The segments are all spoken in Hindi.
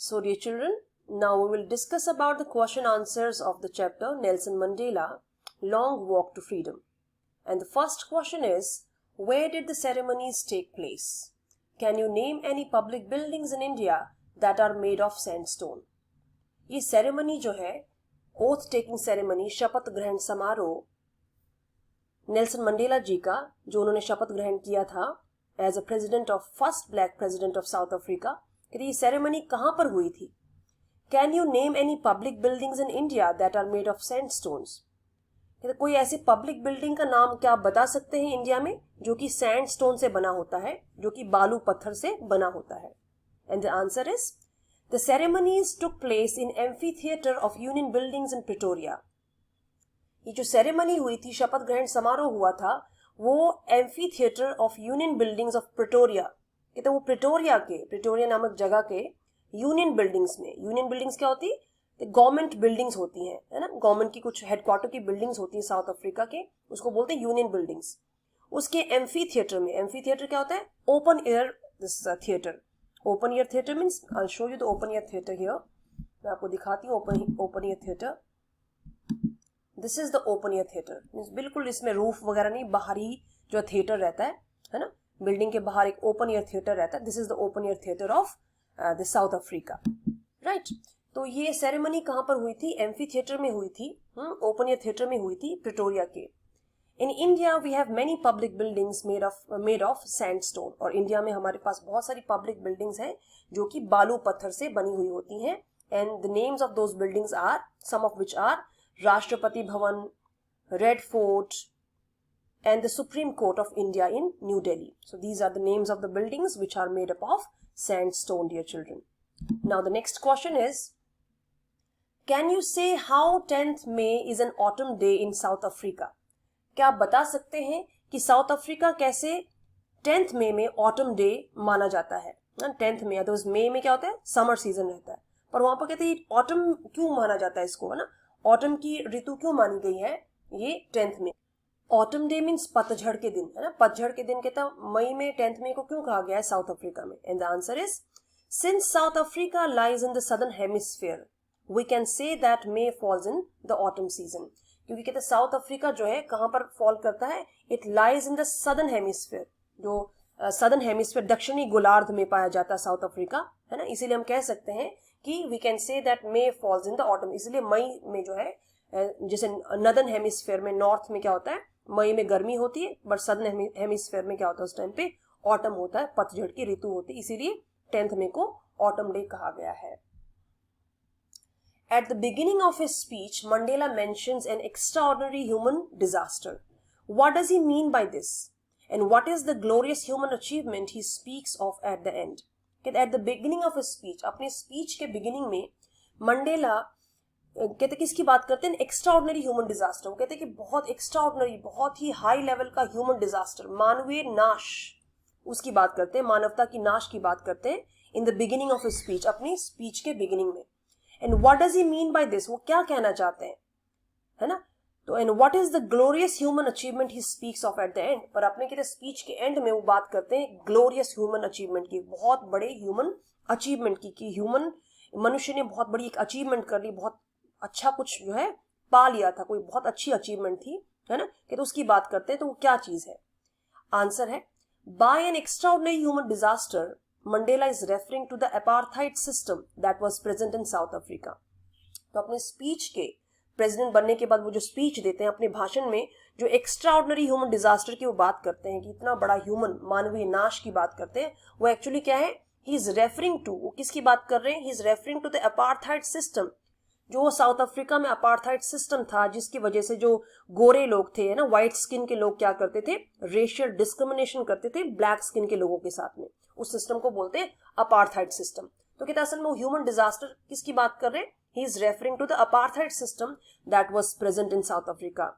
So dear children, now we will discuss about the question answers of the chapter Nelson Mandela, Long Walk to Freedom. And the first question is, where did the ceremonies take place? Can you name any public buildings in India that are made of sandstone? ये सेरेमनी जो है, ओथ टेकिंग सेरेमनी, शपथ ग्रहण समारोह, नेल्सन मंडेला जी का, जो उन्होंने शपथ ग्रहण किया था as a president of first black president of South Africa, ये सेरेमनी कहां पर हुई थी? Can you name any public buildings in India that are made of sandstones? कोई ऐसी पब्लिक बिल्डिंग का नाम क्या आप बता सकते हैं इंडिया में जो कि सैंडस्टोन से बना होता है, जो कि बालू पत्थर से बना होता है? And the answer is the ceremonies took place in amphi theatre of union buildings in Pretoria. ये जो सेरेमनी हुई थी, शपथ ग्रहण समारोह हुआ था, वो amphi theatre of union buildings of Pretoria, कहते वो प्रिटोरिया नामक जगह के यूनियन बिल्डिंग्स में. यूनियन बिल्डिंग्स क्या होती है? गवर्नमेंट बिल्डिंग्स होती हैं, है ना, गवर्नमेंट की कुछ हेडक्वार्टर की बिल्डिंग्स होती हैं साउथ अफ्रीका के, उसको बोलते हैं यूनियन बिल्डिंग्स. उसके एम्फी थिएटर में, एम्फी थिएटर क्या होता है? Open air theatre. Open air theatre means, I show you the open air theatre here. मैं आपको दिखाती हूँ open air theatre. This is the open air theatre. Means बिल्कुल इसमें रूफ वगैरह नहीं, बाहरी जो थिएटर रहता है ना, बिल्डिंग के बाहर एक ओपन एयर थिएटर रहता है. This is the open air theatre of the south Africa, right. तो ये सेरेमनी कहां पर हुई थी? एम्फी थिएटर में हुई थी, ओपन एयर थिएटर में हुई थी, प्रिटोरिया के. In India we have many public buildings made of sandstone. और इंडिया में हमारे पास बहुत सारी पब्लिक बिल्डिंग्स हैं जो कि बालू पत्थर से बनी हुई होती हैं. And the names of those buildings are, some of which are Rashtrapati Bhavan, Red Fort, and the Supreme Court of India in New Delhi. So these are the names of the buildings which are made up of sandstone, dear children. Now the next question is, can you say how 10th May is an autumn day in South Africa? क्या आप बता सकते हैं कि साउथ अफ्रीका कैसे 10th May में autumn day माना जाता है? 10th May, तो मई में क्या होता है? समर सीजन रहता है, पर वहां पर कहते हैं ऑटम क्यों माना जाता है इसको, है ना, ऑटम की ऋतु क्यों मानी गई है ये 10th May? Autumn day means पतझड़ के दिन, है ना, पतझड़ के दिन कहता मई में 10th May को क्यों कहा गया है साउथ अफ्रीका में? And the answer is, since South Africa lies in the southern hemisphere we can say that May falls in the autumn season. क्योंकि कहते हैं साउथ अफ्रीका जो है कहां पर फॉल करता है? It lies in the southern hemisphere. जो सदर्न हेमिस्फीयर दक्षिणी गोलार्ध में पाया जाता है साउथ अफ्रीका, है ना, इसीलिए हम कह सकते हैं कि we can say that May falls in the autumn. इसलिए मई में जो है, जैसे नदर्न हेमिस्फीयर में, नॉर्थ में क्या होता है, मई में गर्मी होती है, बट सदर्न हेमिस्फीयर में क्या होता है, उस टाइम पे ऑटम होता है, पतझड़ की ऋतु होती है, इसीलिए 10th May को ऑटम डे कहा गया है. At the beginning of his speech, Mandela mentions an extraordinary human disaster. What does he mean by this? And what is the glorious human achievement he speaks of at the end? At the beginning of his speech, अपने speech के beginning में मंडेला कहते किसकी बात करते हैं? Extraordinary human disaster. वो कहते हैं कि बहुत एक्स्ट्राऑर्डिनरी, बहुत ही हाई लेवल का ह्यूमन डिजास्टर, मानवीय नाश, उसकी बात करते हैं, मानवता की नाश की बात करते हैं in the beginning of his speech, अपनी स्पीच के बिगिनिंग में. And what does he mean by this? वो क्या कहना चाहते हैं, है ना. तो and what is the glorious human achievement he speaks of at the end? पर अपने कहते स्पीच के एंड में वो बात करते हैं ग्लोरियस ह्यूमन अचीवमेंट की, बहुत बड़े ह्यूमन अचीवमेंट की, कि ह्यूमन मनुष्य ने बहुत बड़ी एक अचीवमेंट कर ली, बहुत अच्छा कुछ जो है पा लिया था, कोई बहुत अच्छी अचीवमेंट थी, है ना, कि तो उसकी बात करते हैं. तो वो क्या चीज है? आंसर है, by an extraordinary human disaster Mandela is referring to the apartheid system that was present in South Africa. तो अपने स्पीच के प्रेसिडेंट बनने के बाद वो जो स्पीच देते हैं अपने भाषण में, जो एक्स्ट्राऑर्डिनरी ह्यूमन डिजास्टर की वो बात करते हैं कि इतना बड़ा ह्यूमन मानवीय नाश की बात करते हैं, वो एक्चुअली क्या है? ही इज रेफरिंग टू, वो किसकी बात कर रहे हैं? He is referring to the apartheid system. जो साउथ अफ्रीका में अपार्थाइड सिस्टम था, जिसकी वजह से जो गोरे लोग थे, है ना, व्हाइट स्किन के लोग क्या करते थे? रेशियल डिस्क्रिमिनेशन करते थे ब्लैक स्किन के लोगों के साथ में. उस सिस्टम को बोलते हैं अपार्थाइड सिस्टम. तो कहते असल में वो ह्यूमन डिजास्टर किसकी बात कर रहे हैं? He is referring to the apartheid system that was present in South Africa.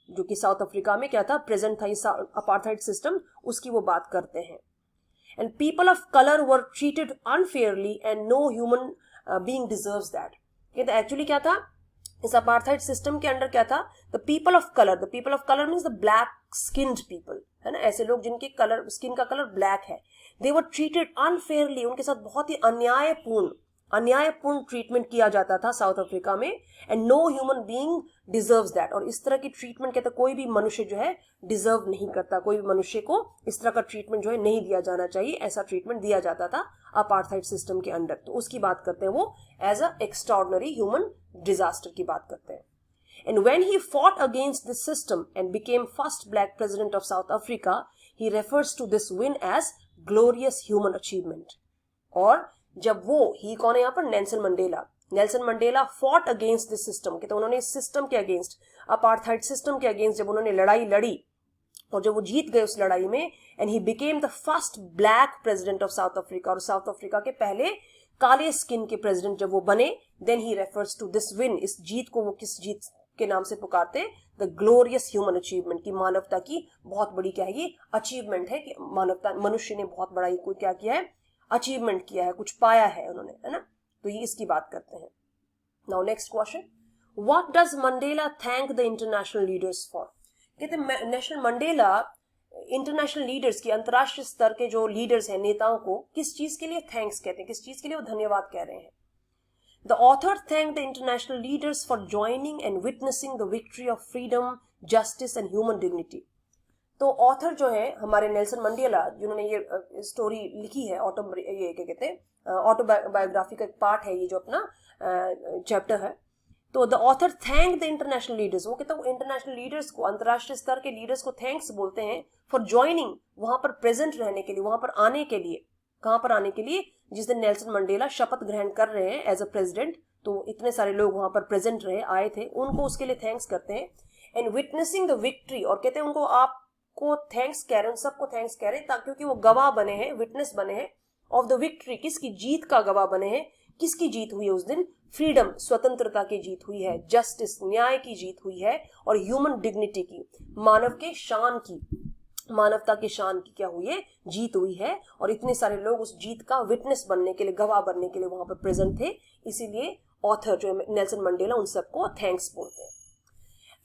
जो कि साउथ अफ्रीका में क्या था? प्रेजेंट था ये अपार्थाइड सिस्टम, उसकी वो बात करते हैं. And people of colour were treated unfairly and no human being deserves that. कहते एक्चुअली क्या था इस अपार्थाइड सिस्टम के अंडर? क्या था? The people of colour means the black skinned people, है ना, ऐसे लोग जिनके कलर, स्किन का कलर ब्लैक है. दे वर ट्रीटेड अनफेयरली, उनके साथ बहुत ही अन्यायपूर्ण अन्यायपूर्ण ट्रीटमेंट किया जाता था साउथ अफ्रीका में, and no human being deserves that, और इस तरह की ट्रीटमेंट कहते कोई भी मनुष्य जो है डिजर्व नहीं करता, कोई भी मनुष्य को इस तरह का ट्रीटमेंट जो है नहीं दिया जाना चाहिए, ऐसा ट्रीटमेंट दिया जाता था अपार्थाइड सिस्टम के अंडर। तो उसकी बात करते हैं वो as a extraordinary human disaster की बात करते हैं। And when he fought against this system and became first black president of South Africa, he refers to this win as glorious human achievement. और जब वो, ही कौन है यहाँ पर, Nelson Mandela, Nelson Mandela fought against this system, कहते उन्होंने इस सिस्टम के अगेंस्ट, अपार्थाइड सिस्टम के अगेंस्ट जब उन्होंने लड़ाई लड़ी और जब वो जीत गए उस लड़ाई में, and he became the first black president of South Africa, और साउथ अफ्रीका के पहले काले स्किन के प्रेसिडेंट जब वो बने, then he refers to this win, इस जीत को वो किस जीत के नाम से पुकारते, द ग्लोरियस ह्यूमन अचीवमेंट, की मानवता की बहुत बड़ी क्या है ये अचीवमेंट है, कि मानवता, मनुष्य ने बहुत बड़ा कोई क्या किया है, अचीवमेंट किया है, कुछ पाया है उन्होंने, है ना। तो ये इसकी बात करते हैं। Now next question, what does Mandela thank the international leaders for, कहते हैं नेशनल मंडेला इंटरनेशनल लीडर्स की, अंतरराष्ट्रीय स्तर के जो लीडर्स हैं, नेताओं को किस चीज के लिए थैंक्स कहते हैं, किस चीज के लिए वो धन्यवाद कह रहे हैं। The author thanked the international leaders for joining and witnessing the victory of freedom, justice and human dignity. तो ऑथर जो है हमारे नेल्सन मंडेला, जिन्होंने ये स्टोरी लिखी है, ये क्या कहते हैं, ऑटोबायोग्राफी का एक पार्ट है ये जो अपना चैप्टर है। तो the author thank the international leaders, वो कहते हैं वो इंटरनेशनल लीडर्स को, अंतर्राष्ट्रीय स्तर के लीडर्स को थैंक्स बोलते हैं फॉर ज्वाइनिंग, वहां पर प्रेजेंट रहने के लिए, वहां पर आने के लिए, कहां पर आने के लिए, जिस दिन नेल्सन मंडेला शपथ ग्रहण कर रहे हैं एज अ प्रेसिडेंट, तो इतने सारे लोग वहां पर प्रेजेंट रहे, आए थे, उनको उसके लिए थैंक्स करते हैं। एंड विटनेसिंग द विक्ट्री, और कहते हैं उनको, आपको थैंक्स कह रहे हैं, सबको थैंक्स कह रहे हैं, ताकि क्योंकि वो गवाह बने हैं, विटनेस बने हैं ऑफ द विक्ट्री, किसकी जीत का गवाह बने हैं, किसकी जीत हुई है उस दिन, फ्रीडम, स्वतंत्रता की जीत हुई है, जस्टिस, न्याय की जीत हुई है, और ह्यूमन डिग्निटी की, मानव के शान की, मानवता के शान की क्या हुई है, जीत हुई है। और इतने सारे लोग उस जीत का विटनेस बनने के लिए, गवाह बनने के लिए वहां पर प्रेजेंट थे, इसीलिए ऑथर जो है नेल्सन मंडेला उन सबको थैंक्स बोलते हैं।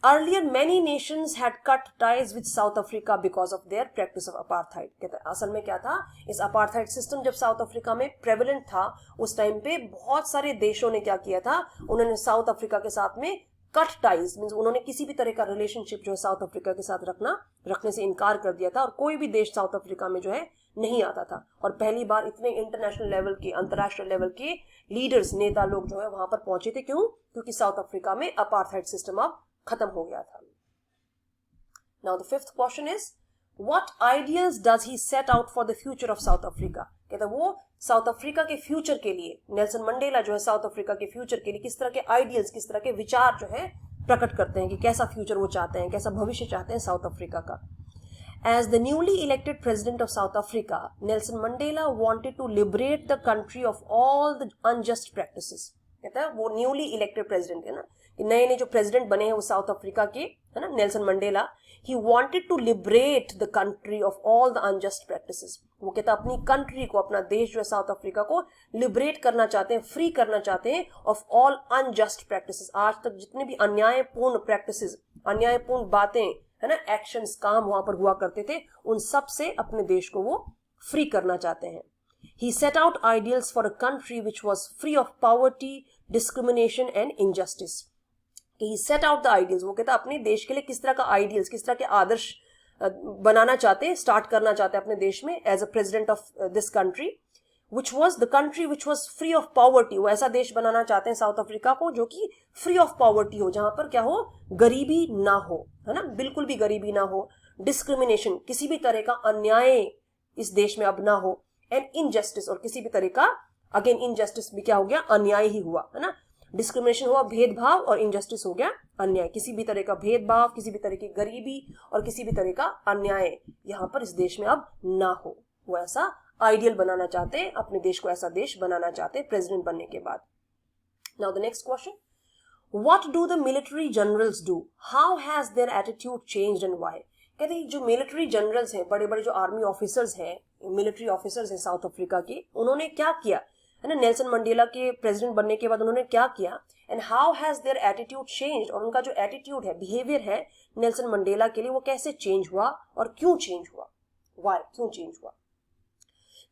Earlier, many nations had cut ties with South Africa because of their practice of apartheid. कहते हैं असल में क्या था, इस अपार्थाइड सिस्टम जब साउथ अफ्रीका में प्रेवलेंट था, उस टाइम पे बहुत सारे देशों ने क्या किया था, उन्होंने साउथ अफ्रीका के साथ में कट टाइज, मींस उन्होंने किसी भी तरह का रिलेशनशिप जो है साउथ अफ्रीका के साथ रखने से इनकार कर दिया था, और कोई भी देश साउथ अफ्रीका में जो है नहीं आता था। और पहली बार इतने इंटरनेशनल लेवल के, अंतरराष्ट्रीय लेवल के लीडर्स, नेता लोग जो है वहां पर पहुंचे थे। क्यों? क्योंकि साउथ अफ्रीका में अपार्थाइड सिस्टम अब खत्म हो गया था। Now the fifth question is, what ideals does he set out for the future of South Africa, कहता है वो साउथ अफ्रीका के फ्यूचर के लिए, नेल्सन मंडेला जो है साउथ अफ्रीका के फ्यूचर के लिए किस तरह के आइडियल्स, किस तरह के विचार जो है प्रकट करते हैं, कि कैसा फ्यूचर वो चाहते हैं, कैसा भविष्य चाहते हैं साउथ अफ्रीका का। As the newly elected president of South Africa, Nelson Mandela wanted to liberate the country of all the unjust practices. कहता है वो न्यूली इलेक्टेड प्रेसिडेंट है ना, कि नए नए जो प्रेसिडेंट बने हैं वो साउथ अफ्रीका के, है ना, Nelson Mandela, he wanted to liberate the country of all the unjust practices. वो कहता है अपनी कंट्री को, अपना देश जो है साउथ अफ्रीका को लिबरेट करना चाहते हैं, फ्री करना चाहते हैं ऑफ ऑल अनजस्ट प्रैक्टिसेस। आज तक जितने भी अन्यायपूर्ण प्रैक्टिसेस, अन्यायपूर्ण बातें, है ना, एक्शंस, काम वहां पर हुआ करते थे, उन सब से अपने देश को वो फ्री करना चाहते हैं। He set out ideals for a country which was free of poverty, discrimination and injustice. He set out the ideals. वो कहता अपने देश के लिए किस तरह का आइडियल्स, किस तरह के आदर्श बनाना चाहते हैं, स्टार्ट करना चाहते हैं अपने देश में as a president of this country, which was the country which was free of poverty. वो ऐसा देश बनाना चाहते हैं साउथ अफ्रीका को जो कि फ्री ऑफ पॉवर्टी हो, जहां पर क्या हो, गरीबी ना हो, है ना, बिल्कुल भी गरीबी ना हो, डिस्क्रिमिनेशन, किसी भी तरह का अन्याय इस देश में अब ना हो, एंड इनजस्टिस, और किसी भी तरह का, अगेन इनजस्टिस भी क्या हो गया, अन्याय ही हुआ, है ना, डिस्क्रिमिनेशन हुआ, भेदभाव, और इनजस्टिस हो गया अन्याय, किसी भी तरह का भेदभाव, किसी भी तरह की गरीबी और किसी भी तरह का अन्याय यहाँ पर इस देश में अब ना हो। वो ऐसा आइडियल बनाना चाहते हैं, अपने देश को ऐसा देश बनाना चाहते हैं प्रेसिडेंट बनने के बाद। Now the next question, what do the military generals do, how has their attitude changed and why. कहते हैं जो मिलिट्री जनरल्स हैं, बड़े बड़े जो आर्मी ऑफिसर्स हैं, मिलिट्री ऑफिसर्स हैं साउथ अफ्रीका के, उन्होंने क्या किया, है ना, नेल्सन मंडेला के प्रेसिडेंट बनने के बाद उन्होंने क्या किया, and how has their attitude changed, और उनका जो एटीट्यूड है, बिहेवियर है नेल्सन मंडेला के लिए, वो कैसे चेंज हुआ और क्यों चेंज हुआ, व्हाई, क्यों चेंज हुआ।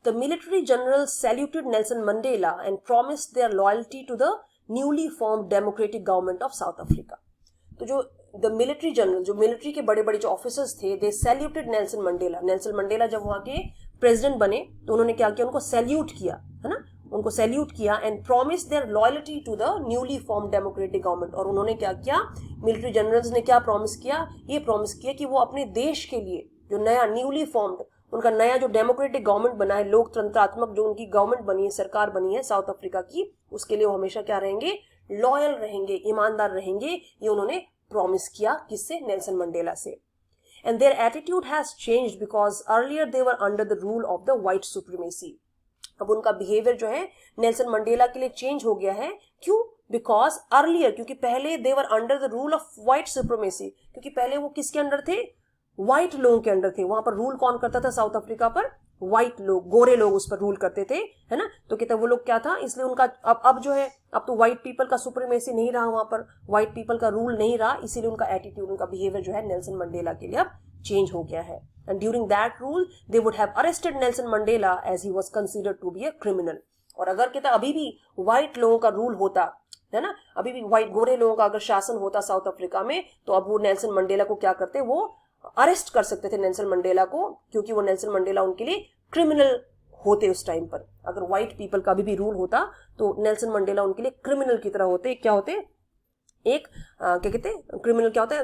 the military generals saluted Nelson Mandela and promised their loyalty to the newly formed democratic government of South Africa. तो जो द मिलिट्री जनरल, जो मिलिट्री के बड़े बड़े जो ऑफिसर्स थे, they saluted Nelson Mandela. Nelson Mandela जब वहां के प्रेसिडेंट बने तो उन्होंने क्या किया, उनको सैल्यूट किया, है ना, उनको सैल्यूट किया and promise their loyalty to the newly form democratic government. और उन्होंने क्या किया, मिलिट्री जनरल्स ने क्या प्रॉमिस किया, ये प्रॉमिस किया कि वो अपने देश के लिए जो नया न्यूली फॉर्म्ड उनका नया जो डेमोक्रेटिक गवर्नमेंट बना है, लोकतंत्रात्मक जो उनकी गवर्नमेंट बनी है, सरकार बनी है साउथ अफ्रीका की, उसके लिए वो हमेशा क्या रहेंगे, लॉयल रहेंगे, ईमानदार रहेंगे. ये उन्होंने प्रॉमिस किया, किससे, नेल्सन मंडेला से. And there attitude has changed because earlier they were under the rule of the white supremacy. अब उनका बिहेवियर जो है नेल्सन मंडेला के लिए चेंज हो गया है. क्यों? बिकॉज अर्लियर, क्योंकि पहले they were under the rule of white supremacy, क्योंकि पहले वो किसके अंडर थे, व्हाइट लोगों के अंडर थे. वहां पर रूल कौन करता था साउथ अफ्रीका पर, व्हाइट लोग, गोरे लोग उस पर रूल करते थे, है ना. तो कहते वो लोग क्या था, इसलिए उनका अब जो है, अब तो व्हाइट पीपल का सुप्रीमेसी नहीं रहा, वहां पर व्हाइट पीपल का रूल नहीं रहा, इसीलिए उनका एटीट्यूड, उनका बिहेवियर जो है नेल्सन मंडेला के लिए अब चेंज हो गया है. And during that rule they would have arrested Nelson Mandela as he was considered to be a criminal. और अगर कहता अभी भी व्हाइट लोगों का रूल होता, है ना, अभी भी व्हाइट गोरे लोगों का अगर शासन होता साउथ अफ्रीका में, तो अब वो नेल्सन मंडेला को क्या करते, वो अरेस्ट कर सकते थे नेल्सन मंडेला को, क्योंकि वो नेल्सन मंडेला उनके लिए क्रिमिनल होते उस टाइम पर. अगर व्हाइट पीपल का भी रूल होता तो नेल्सन मंडेला उनके लिए क्रिमिनल की तरह होते. क्या होते, एक क्या कहते हैं, क्रिमिनल क्या होता है,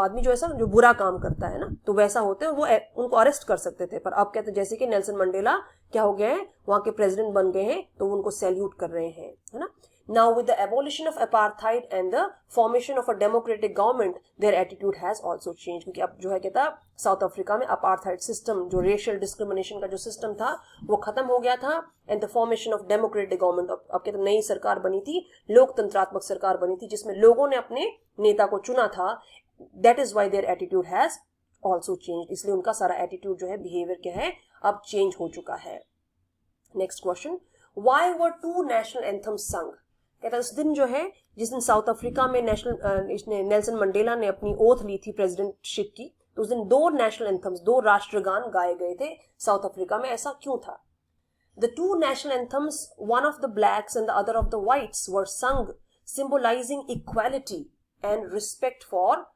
आदमी जो ऐसा जो बुरा काम करता है ना, तो वैसा होते हैं, वो उनको अरेस्ट कर सकते थे. पर अब कहते जैसे कि नेल्सन मंडेला क्या हो गए हैं, वहां के प्रेसिडेंट बन गए हैं, तो उनको सैल्यूट कर रहे हैं, है ना. Now with the abolition of apartheid and the formation of a democratic government, their attitude has also changed. क्योंकि अब जो है कहता साउथ अफ्रीका में अपार्थाइड सिस्टम, जो रेशियल डिस्क्रिमिनेशन का जो सिस्टम था, वो खत्म हो गया था. And the formation of democratic government, अब कहते नई सरकार बनी थी, लोकतंत्रात्मक सरकार बनी थी, जिसमें लोगों ने अपने नेता को चुना था. That is why their attitude has also change. इसलिए उनका सारा एटीट्यूड जो है, बिहेवियर क्या है, अब चेंज हो चुका है. Next question, why were two national anthems sung. कहता है उस दिन जो है, जिस दिन साउथ अफ्रीका में नेल्सन मंडेला ने अपनी ओथ ली थी प्रेसिडेंटशिप की, तो उस दिन दो नेशनल एंथम्स, दो राष्ट्रगान गाए गए थे साउथ अफ्रीका में. ऐसा क्यों था? The two national anthems, one of the blacks and the other of the whites, were sung symbolising equality and respect for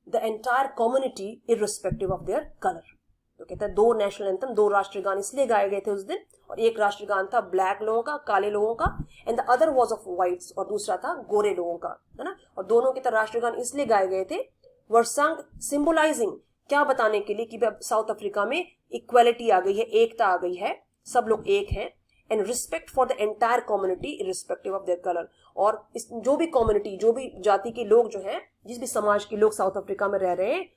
the entire community irrespective of their colour. तो कहता है दो नेशनल एंथम, दो राष्ट्रगान इसलिए गाए गए थे उस दिन, और एक राष्ट्रगान था ब्लैक लोगों का, काले लोगों का, and the other was of whites, और दूसरा था गोरे लोगों का, है ना. और दोनों के तरह राष्ट्रगान इसलिए गाए गए थे, वर संग सिंबलाइजिंग, क्या बताने के लिए कि साउथ अफ्रीका में इक्वालिटी आ गई है, एकता आ गई है, सब लोग एक हैं. And respect for the entire community irrespective of their colour, और जो भी कम्युनिटी, जो भी जाति के लोग जो है, जिस भी समाज के लोग साउथ अफ्रीका में रह रहे हैं,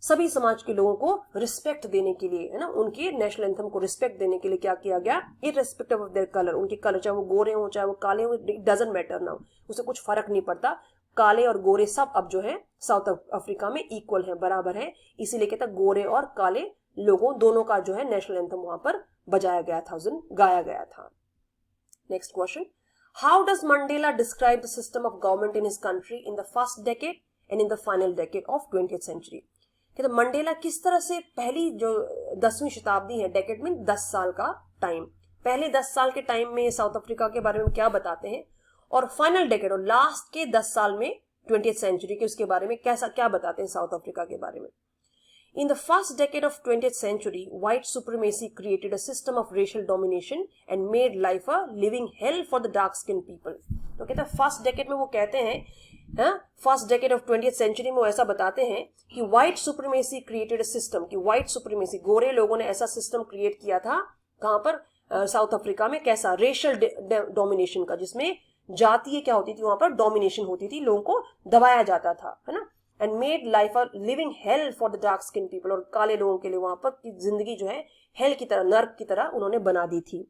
सभी समाज के लोगों को रिस्पेक्ट देने के लिए, है ना, उनके नेशनल एंथम को रिस्पेक्ट देने के लिए क्या किया गया, इररिस्पेक्टिव ऑफ देयर कलर, उनके कलर, चाहे वो गोरे हो चाहे वो काले हो, इट डजंट मैटर नाउ, उसे कुछ फर्क नहीं पड़ता. काले और गोरे सब अब जो है साउथ अफ्रीका में इक्वल है, बराबर है. इसीलिए कहता गोरे और काले लोगों दोनों का जो है नेशनल एंथम वहां पर बजाया गया था, उस दिन गाया गया था. Next question, how does Mandela describe the system of government in his country in the first decade and in the final decade of 20th century. कहते मंडेला किस तरह से पहली जो 10वीं शताब्दी है, डेकेड में 10 साल का टाइम, पहले 10 साल के टाइम में साउथ अफ्रीका के बारे में क्या बताते हैं, और फाइनल डेकेड और लास्ट के 10 साल में 20th सेंचुरी के उसके बारे में कैसा क्या बताते हैं साउथ अफ्रीका के बारे में. In the first decade of 20th century, white supremacy created a system of racial domination and made life a living hell for the dark-skinned people. तो कहते हैं फर्स्ट डेकेड में वो कहते हैं, first decade of 20th century में वो ऐसा बताते हैं कि white supremacy created a system, कि व्हाइट सुप्रीमेसी, गोरे लोगों ने ऐसा सिस्टम क्रिएट किया था, कहां पर, साउथ अफ्रीका में. कैसा, रेशियल डोमिनेशन का, जिसमें जातीय क्या होती थी, वहां पर डोमिनेशन होती थी, लोगों को दबाया जाता था, है ना. And made life a living hello for the dark skin people, और काले लोगों के लिए वहां पर जिंदगी जो है हेल की तरह, नर्क की तरह उन्होंने बना दी थी.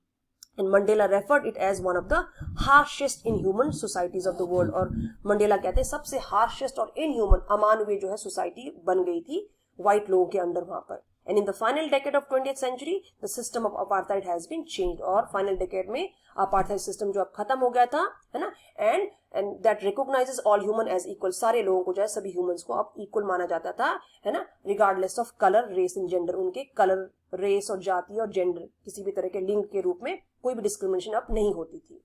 And Mandela referred it as one of the harshest inhuman societies of the world. और मंडेला कहते हैं सबसे हार्शेस्ट और इनह्यूमन, अमानवीय जो है सोसाइटी बन गई थी व्हाइट लोगों के अंडर वहां पर. And in the final decade of 20th century the system of apartheid has been changed, और फाइनल डेकेड में अपार्थाइड सिस्टम जो अब खत्म हो गया था, है ना. And that recognises all human as equal, सारे लोगों को जो है, सभी ह्यूमंस को अब इक्वल माना जाता था, है ना, regardless of colour, race and gender, उनके कलर, रेस और जाति और जेंडर, किसी भी तरह के लिंग के रूप में कोई भी डिस्क्रिमिनेशन अब नहीं होती थी.